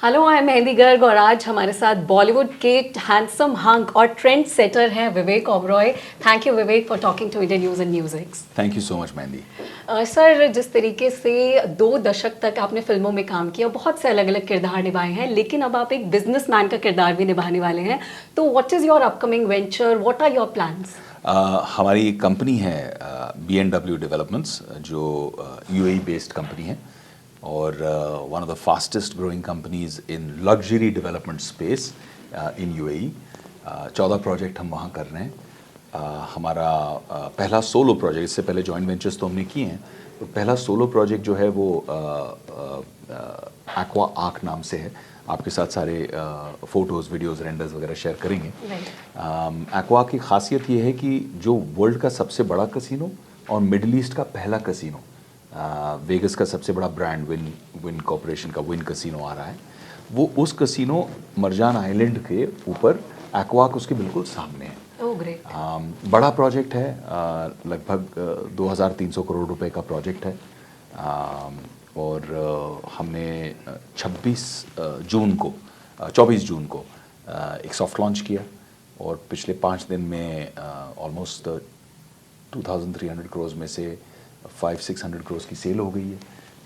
Hello, I am Mehndi Garg और आज हमारे साथ बॉलीवुड के हैंडसम हंक और ट्रेंड सेटर हैं Vivek Oberoi. Thank you Vivek for talking to Indian news and musics. Thank you so much Mehndi. Sir, जिस तरीके से 2 दशक तक आपने फिल्मों में काम किया, बहुत से अलग अलग किरदार निभाए हैं, लेकिन अब आप एक बिजनेसमैन का किरदार भी निभाने वाले हैं। तो what is your upcoming venture, what are your plans? हमारी एक कंपनी है B&W डेवलपमेंट्स, जो UAE बेस्ड कंपनी है और one of the fastest growing companies in luxury development space in UAE। 14 project हम वहाँ कर रहे हैं। हमारा पहला सोलो प्रोजेक्ट, इससे पहले जॉइंट वेंचर्स तो हमने किए हैं, तो पहला सोलो प्रोजेक्ट जो है वो एक्वा आर्क नाम से है। आपके साथ सारे फोटोज़, वीडियोज़, रेंडर्स वगैरह शेयर करेंगे। एक्वा की खासियत ये है कि जो वर्ल्ड का सबसे बड़ा कसिनो और मिडिल ईस्ट का पहला कसिनो, वेगस का सबसे बड़ा ब्रांड विन कॉर्पोरेशन का विन कसिनो आ रहा है, वो उस कसिनो मरजान आइलैंड के ऊपर एक्वाक उसके बिल्कुल सामने है। बड़ा प्रोजेक्ट है, लगभग 2300 करोड़ रुपए का प्रोजेक्ट है। और हमने 24 जून को एक सॉफ्ट लॉन्च किया और पिछले 5 दिन में ऑलमोस्ट 2300 करोड़ में से 500-600 करोड़ की सेल हो गई है।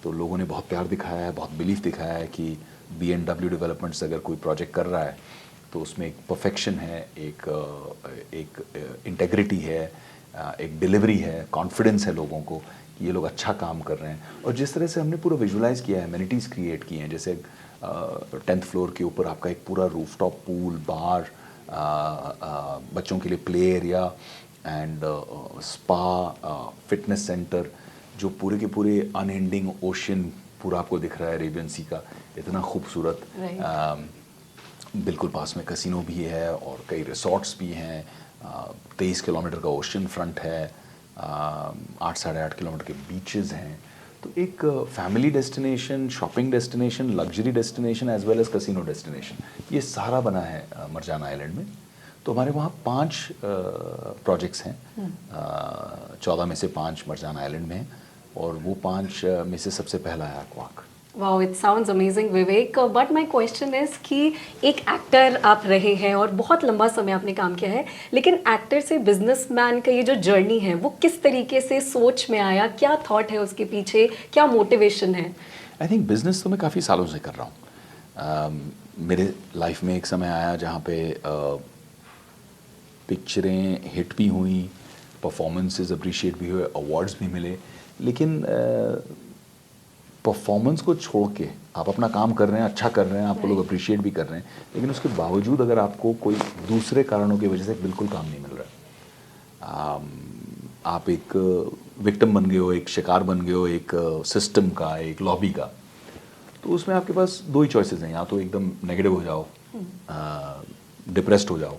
तो लोगों ने बहुत प्यार दिखाया है, बहुत बिलीफ दिखाया है कि B&W डेवलपमेंट्स अगर कोई प्रोजेक्ट कर रहा है तो उसमें एक परफेक्शन है, एक इंटेग्रिटी है, एक डिलीवरी है, कॉन्फिडेंस है लोगों को कि ये लोग अच्छा काम कर रहे हैं। और जिस तरह से हमने पूरा विजुलाइज किया है, एमिनिटीज़ क्रिएट किए हैं, जैसे 10th फ्लोर के ऊपर आपका एक पूरा रूफटॉप पूल, बार, बच्चों के लिए play area and spa, fitness centre, जो पूरे के पूरे अनएंडिंग ओशन पूरा आपको दिख रहा है अरेबियन सी का, इतना खूबसूरत। बिल्कुल पास में कसिनो भी है और कई रिसोर्ट्स भी हैं। 23 किलोमीटर का ओशन फ्रंट है, 8-8.5 किलोमीटर के बीचेस हैं। तो एक family destination, shopping destination, luxury destination as well as casino destination, ये सारा बना है मरजान आइलैंड में। तो हमारे वहाँ 5 प्रोजेक्ट्स हैं। 14 में से 5 मरजान आइलैंड में हैं और वो 5 में से सबसे पहला है एक्वाक। Wow, it sounds amazing Vivek, but my question is कि एक एक्टर आप रहे हैं और बहुत लंबा समय आपने काम किया है, लेकिन एक्टर से बिजनेसमैन का ये जो जर्नी है वो किस तरीके से सोच में आया, क्या थॉट है उसके पीछे, क्या मोटिवेशन है? आई थिंक बिजनेस तो मैं काफ़ी सालों से कर रहा हूँ। मेरे लाइफ में एक समय आया जहाँ पे पिक्चरें हिट भी हुई, परफॉर्मेंसेस अप्रिशिएट भी हुए, अवार्ड्स भी मिले, लेकिन परफॉर्मेंस को छोड़ के आप अपना काम कर रहे हैं, अच्छा कर रहे हैं, आपको लोग अप्रिशिएट भी कर रहे हैं, लेकिन उसके बावजूद अगर आपको कोई दूसरे कारणों की वजह से बिल्कुल काम नहीं मिल रहा है, आप एक विक्टिम बन गए हो, एक शिकार बन गए हो, एक सिस्टम का, एक लॉबी का, तो उसमें आपके पास 2 ही चॉइसेस हैं। या तो एकदम नेगेटिव हो जाओ, डिप्रेस्ड हो जाओ,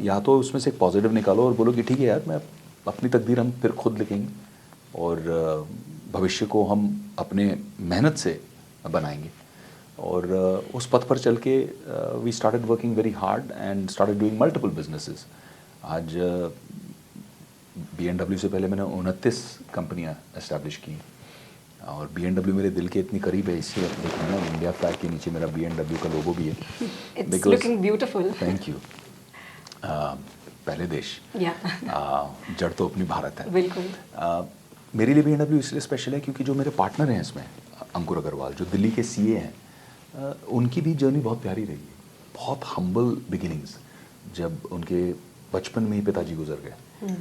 या तो उसमें से एक पॉजिटिव निकालो और बोलो कि ठीक है यार, मैं अपनी तकदीर हम फिर खुद लिखेंगे और भविष्य को हम अपने मेहनत से बनाएंगे। और उस पथ पर चल के we started working very hard and started doing multiple businesses. आज B&W से पहले मैंने 29 कंपनियां एस्टैब्लिश की और B&W मेरे दिल के इतनी करीब है, इससे देखना ना, इंडिया फ्लैग के नीचे मेरा B&W का लोगो भी है। It's looking beautiful. Thank you. पहले देश, जड़ तो अपनी भारत है। बिल्कुल। मेरे लिए B&W इसलिए स्पेशल है क्योंकि जो मेरे पार्टनर हैं इसमें, अंकुर अग्रवाल, जो दिल्ली के CA हैं, उनकी भी जर्नी बहुत प्यारी रही है। बहुत हम्बल बिगिनिंग्स, जब उनके बचपन में ही पिताजी गुजर गए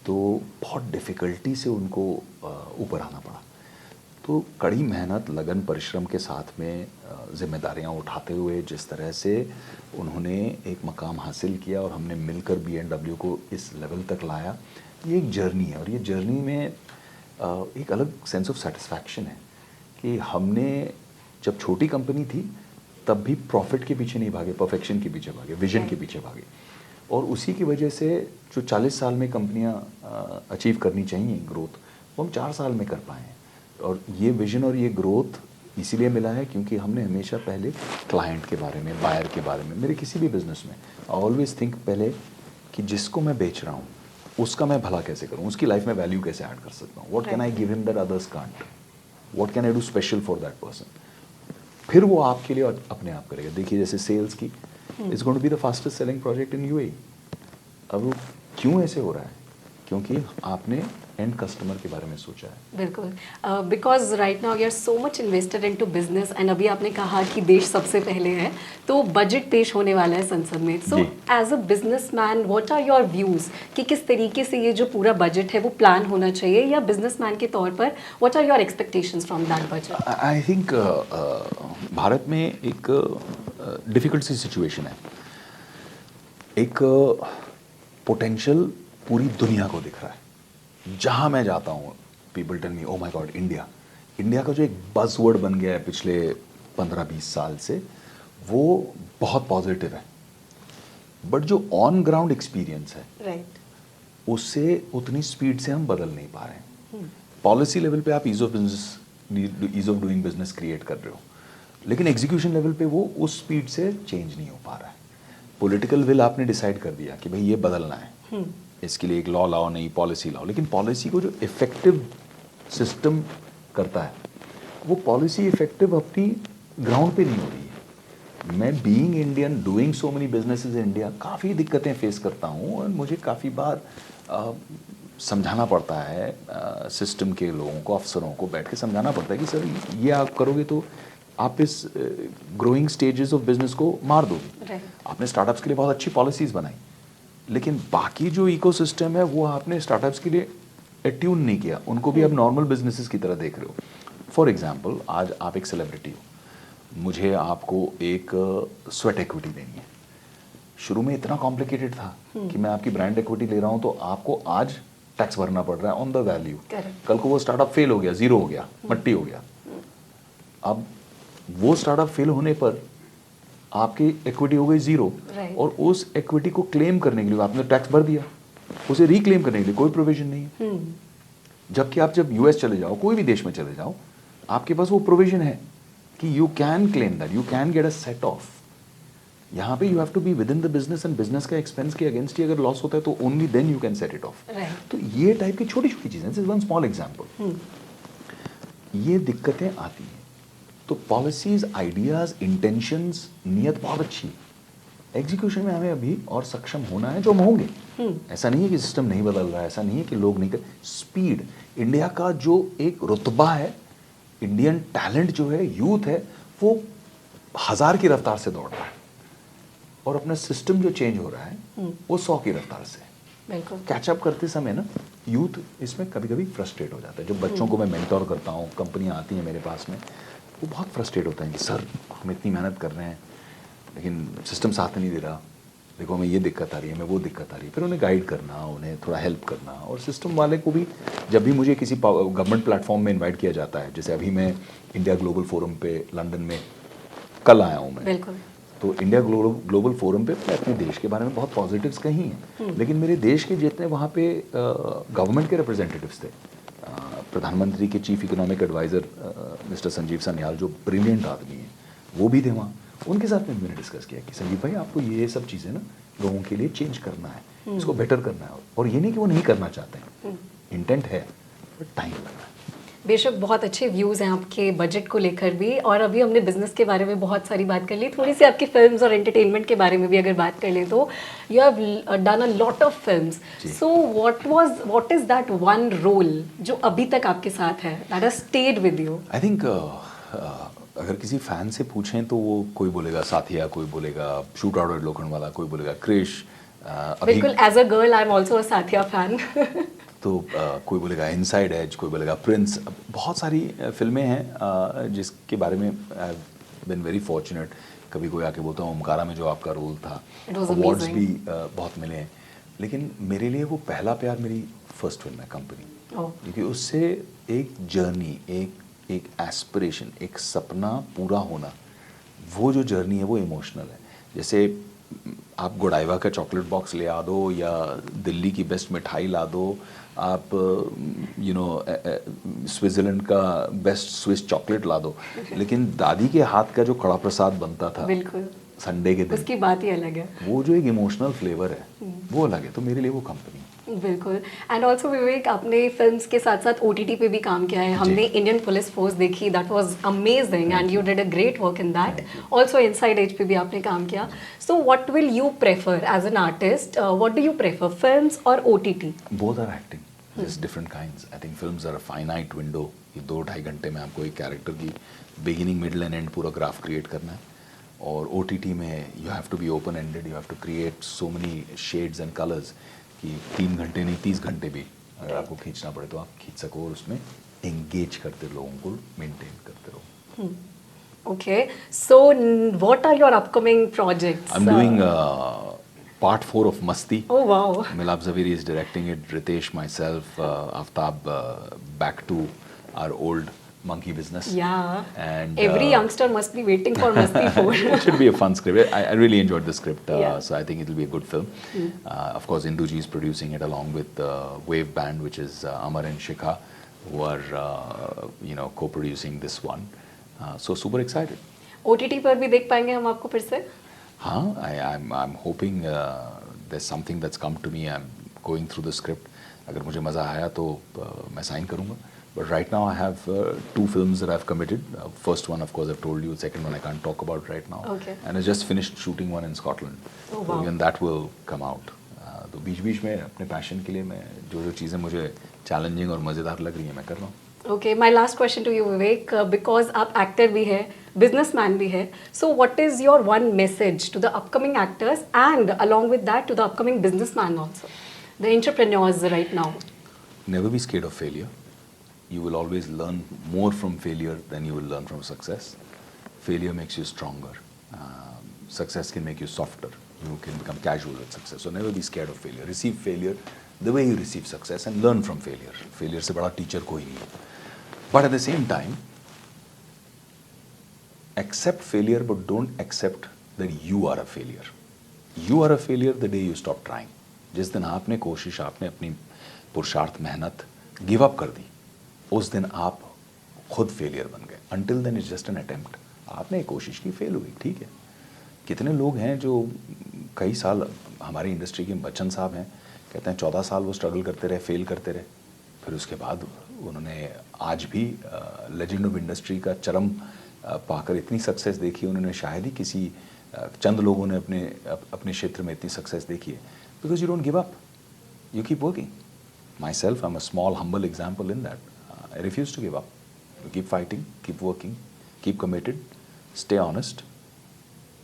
तो बहुत डिफ़िकल्टी से उनको ऊपर आना पड़ा। तो कड़ी मेहनत, लगन, परिश्रम के साथ में जिम्मेदारियां उठाते हुए जिस तरह से उन्होंने एक मकाम हासिल किया और हमने मिलकर B&W को इस लेवल तक लाया, ये एक जर्नी है। और ये जर्नी में एक अलग सेंस ऑफ सेटिस्फैक्शन है कि हमने जब छोटी कंपनी थी तब भी प्रॉफिट के पीछे नहीं भागे, परफेक्शन के पीछे भागे, विजन के पीछे भागे। और उसी की वजह से जो 40 साल में कंपनियां अचीव करनी चाहिए ग्रोथ, वो हम 4 साल में कर पाए हैं। और ये विजन और ये ग्रोथ इसीलिए मिला है क्योंकि हमने हमेशा पहले क्लाइंट के बारे में, बायर के बारे में, मेरे किसी भी बिजनेस में आई ऑलवेज थिंक पहले कि जिसको मैं बेच रहा हूँ उसका मैं भला कैसे करूँ, उसकी लाइफ में वैल्यू कैसे ऐड कर सकता हूँ, what can I give him that others can't, what can I do special for that person. फिर वो आपके लिए अपने आप करेगा। देखिए जैसे सेल्स की, it's going to be the fastest selling project in UAE. अब वो क्यों ऐसे हो रहा है? क्योंकि आपने एंड कस्टमर के बारे में सोचा है। बिल्कुल, because right now you are so much invested into business and अभी आपने कहा कि देश सबसे पहले है, तो बजट पेश होने वाला है संसद में। सो जी। As a businessman what are your views कि किस तरीके से ये जो पूरा बजट है वो प्लान होना चाहिए, या बिजनेसमैन के तौर पर what are your expectations from that budget? I think Bharat में एक डिफिकल्ट सी सिचुएशन है। एक पोटेंशियल पूरी दुनिया को दिख रहा है। जहाँ मैं जाता हूँ people tell me, oh my god India. India का जो एक बज़वर्ड बन गया है पिछले 15-20 साल से, वो बहुत पॉजिटिव है, बट जो ऑन ग्राउंड एक्सपीरियंस है राइट, उससे उतनी स्पीड से हम बदल नहीं पा रहे हैं। पॉलिसी लेवल पे आप ease of doing business create कर रहे हो, लेकिन एग्जीक्यूशन लेवल पे वो उस स्पीड से चेंज नहीं हो पा रहा है। पॉलिटिकल विल आपने डिसाइड कर दिया कि भाई ये बदलना है, इसके लिए एक लॉ लाओ, नहीं पॉलिसी लाओ, लेकिन पॉलिसी को जो इफेक्टिव सिस्टम करता है, वो पॉलिसी इफेक्टिव अपनी ग्राउंड पे नहीं हो रही है। मैं being Indian doing so many businesses in India काफ़ी दिक्कतें फेस करता हूँ, और मुझे काफ़ी बार समझाना पड़ता है सिस्टम के लोगों को, अफसरों को बैठ के समझाना पड़ता है कि सर ये आप करोगे तो आप इस ग्रोइंग स्टेजेस ऑफ बिजनेस को मार दोगे। आपने स्टार्टअप्स के लिए बहुत अच्छी पॉलिसीज़ बनाई, लेकिन बाकी जो इकोसिस्टम है वो आपने स्टार्टअप्स के लिए एट्यून नहीं किया, उनको भी आप नॉर्मल बिजनेसेस की तरह देख रहे हो। फॉर एग्जांपल, आज आप एक सेलिब्रिटी हो, मुझे आपको एक स्वेट इक्विटी देनी है। शुरू में इतना कॉम्प्लिकेटेड था कि मैं आपकी ब्रांड इक्विटी ले रहा हूँ तो आपको आज टैक्स भरना पड़ रहा है ऑन द वैल्यू। कल को वो स्टार्टअप फेल हो गया, जीरो हो गया, मट्टी हो गया। अब वो स्टार्टअप फेल होने पर आपकी इक्विटी हो गई जीरो, और उस इक्विटी को क्लेम करने के लिए आपने टैक्स भर दिया, उसे रिक्लेम करने के लिए कोई प्रोविजन नहीं है। जबकि आप जब यूएस चले जाओ, कोई भी देश में चले जाओ, आपके पास वो प्रोविजन है कि you can claim that, you can get a set off. यहाँ पे you have to be within the business, and business का एक्सपेंस के अगेंस्ट ही अगर लॉस होता है तो only then you can set it off. तो ये टाइप की छोटी छोटी चीजें, this is one small example, ये दिक्कतें आती हैं। तो पॉलिसीज, आइडियाज, इंटेंशंस, नियत बहुत अच्छी है, एग्जीक्यूशन में हमें अभी और सक्षम होना है, जो हम होंगे। ऐसा नहीं है कि सिस्टम नहीं बदल रहा है, ऐसा नहीं है कि लोग नहीं कर। स्पीड, इंडिया का जो एक रुतबा है, इंडियन टैलेंट जो है, यूथ है, वो 1000 की रफ्तार से दौड़ रहा है, और अपना सिस्टम जो चेंज हो रहा है वो 100 की रफ्तार से। कैचअप करते समय ना यूथ इसमें कभी कभी फ्रस्ट्रेट हो जाता है। जब बच्चों को मैं मेंटोर करता हूँ, कंपनियाँ आती हैं मेरे पास में, वो बहुत फ्रस्ट्रेट होता है कि सर हम इतनी मेहनत कर रहे हैं लेकिन सिस्टम साथ नहीं दे रहा, देखो हमें ये दिक्कत आ रही है, हमें वो दिक्कत आ रही है। फिर उन्हें गाइड करना, उन्हें थोड़ा हेल्प करना, और सिस्टम वाले को भी जब भी मुझे किसी गवर्नमेंट प्लेटफॉर्म में इनवाइट किया जाता है, जैसे अभी मैं इंडिया ग्लोबल फोरम पे लंदन में कल आया हूँ मैं, तो इंडिया ग्लोबल फोरम पे मैं अपने देश के बारे में बहुत पॉजिटिव्स कही हैं, लेकिन मेरे देश के जितने वहाँ पे गवर्नमेंट के रिप्रेजेंटेटिव्स थे, प्रधानमंत्री के chief economic adviser mister Sanjeev Sanyal, जो ब्रिलियंट आदमी हैं, वो भी थे वहाँ। उनके साथ में मैंने डिस्कस किया कि संजीव भाई आपको ये सब चीज़ें ना लोगों के लिए चेंज करना है, इसको बेटर करना है, और ये नहीं कि वो नहीं करना चाहते हैं, इंटेंट है, बट टाइम लगना है। बेशक बहुत अच्छे व्यूज़ हैं आपके बजट को लेकर भी, और अभी हमने बिजनेस के बारे में बहुत सारी बात कर ली, थोड़ी सी आपकी फिल्म्स और एंटरटेनमेंट के बारे में भी अगर बात कर लें तो you have done a lot of films. So what is that one role जो अभी तक आपके साथ है, that has stayed with you? I think अगर किसी फैन से पूछें तो वो कोई बोलेगा साथिया, कोई बोलेगा शूट आउट लोखंडवाला, कोई बोलेगा क्रिश। बिल्कुल, as a girl I am also a Saathiya fan. तो कोई बोलेगा इनसाइड एज, कोई बोलेगा प्रिंस। बहुत सारी फिल्में हैं जिसके बारे में आई बीन वेरी फॉर्चुनेट। कभी कोई आके बोलता हूँ ओमकारा में जो आपका रोल था, अवार्ड्स भी बहुत मिले हैं, लेकिन मेरे लिए वो पहला प्यार मेरी फर्स्ट फिल्म है कंपनी, क्योंकि उससे एक जर्नी, एक एस्पिरेशन, एक सपना पूरा होना, वो जो जर्नी है वो इमोशनल है। जैसे आप गोडाइवा का चॉकलेट बॉक्स ले आ दो, या दिल्ली की बेस्ट मिठाई ला दो, आप स्विट्ज़रलैंड का बेस्ट स्विस चॉकलेट ला दो, लेकिन दादी के हाथ का जो कड़ा प्रसाद बनता था संडे के दिन, उसकी बात ही अलग है। वो जो एक इमोशनल फ्लेवर है वो अलग है। तो मेरे लिए वो कंपनी बिल्कुल। एंड ऑल्सो विवेक, आपने फिल्म्स के साथ साथ OTT पे भी काम किया है। हमने इंडियन पुलिस फोर्स देखी, that was amazing and you did a great work in that. Also Inside Edge पे भी आपने काम किया। So what will you prefer as an artist, what do you prefer, films और OTT? Both are acting, just different kinds. I think films are a finite window, ये 2-2.5 घंटे में आपको एक कैरेक्टर की बिगिनिंग मिडल एंड एंड पूरा graph create करना है। और OTT में you have to be open ended, you have to create so many shades and colours कि 3 घंटे नहीं 30 घंटे भी अगर आपको खींचना पड़े तो आप खींच सको और उसमें एंगेज करते लोगों को मेंटेन करते रहो। Okay, so what are your upcoming projects? I'm doing part 4 of Masti. Oh wow. Milab Zaveri is directing it, Ritesh, myself, Aftab, back to our old monkey business. Yeah. And Every youngster must be waiting for Masti 4. it should be a fun script. I really enjoyed the script, Yeah. so I think it will be a good film. Of course, Induji is producing it along with Wave Band, which is Amar and Shikha, who are co-producing this one. So super excited. OTT पर भी देख पाएंगे हम आपको फिर से? हाँ, I'm hoping there's something that's come to me. I'm going through the script. अगर मुझे मज़ा आया तो मैं साइन करूँगा. But right now I have 2 films that I've committed. First one, of course, I've told you. Second one, I can't talk about right now. Okay. And I just finished shooting one in Scotland. Oh, So wow. even that will come out. तो बीच-बीच में अपने passion के लिए मैं जो चीज़ें मुझे चैलेंजिंग और मज़ेदार लग रही हैं मैं कर रहा हूँ. Okay, my last question to you, Vivek, because आप actor भी है, businessman भी है. So what is your one message to the upcoming actors and along with that to the upcoming businessman also, the entrepreneurs right now? Never be scared of failure. You will always learn more from failure than you will learn from success. Failure makes you stronger. Success can make you softer. You can become casual with success. So never be scared of failure. Receive failure the way you receive success and learn from failure. Failure से बड़ा teacher कोई नहीं है. But at the same time, accept failure but don't accept that you are a failure. You are a failure the day you stop trying. जिस दिन आपने कोशिश, आपने अपनी पुरुषार्थ मेहनत गिव अप कर दी, उस दिन आप खुद फेलियर बन गए. Until then it's just an attempt. आपने कोशिश की, फेल हुई, ठीक है. कितने लोग हैं जो कई साल, हमारी इंडस्ट्री के बच्चन साहब हैं, कहते हैं 14 साल वो स्ट्रगल करते रहे, फेल करते रहे, फिर उसके बाद उन्होंने आज भी लेजेंड ऑफ इंडस्ट्री का चरम पाकर इतनी सक्सेस देखी. उन्होंने शायद ही किसी चंद लोगों ने अपने क्षेत्र में इतनी सक्सेस देखी है. Because you don't give up, you keep working. My self I am a small humble example in that. I refuse to give up. You keep fighting, keep working, keep committed, stay honest.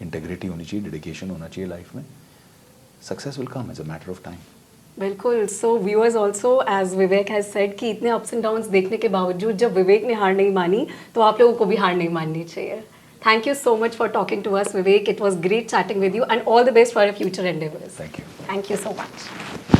Integrity होनी चाहिए, dedication होना चाहिए life में. Success will come as a matter of time. बिल्कुल. So viewers also, as Vivek has said, कि इतने ups and downs देखने के बावजूद जब विवेक ने हार नहीं मानी तो आप लोगों को भी हार नहीं माननी चाहिए. Thank you so much for talking to us, Vivek. It was great chatting with you and all the best for your future endeavours. Thank you. Thank you so much.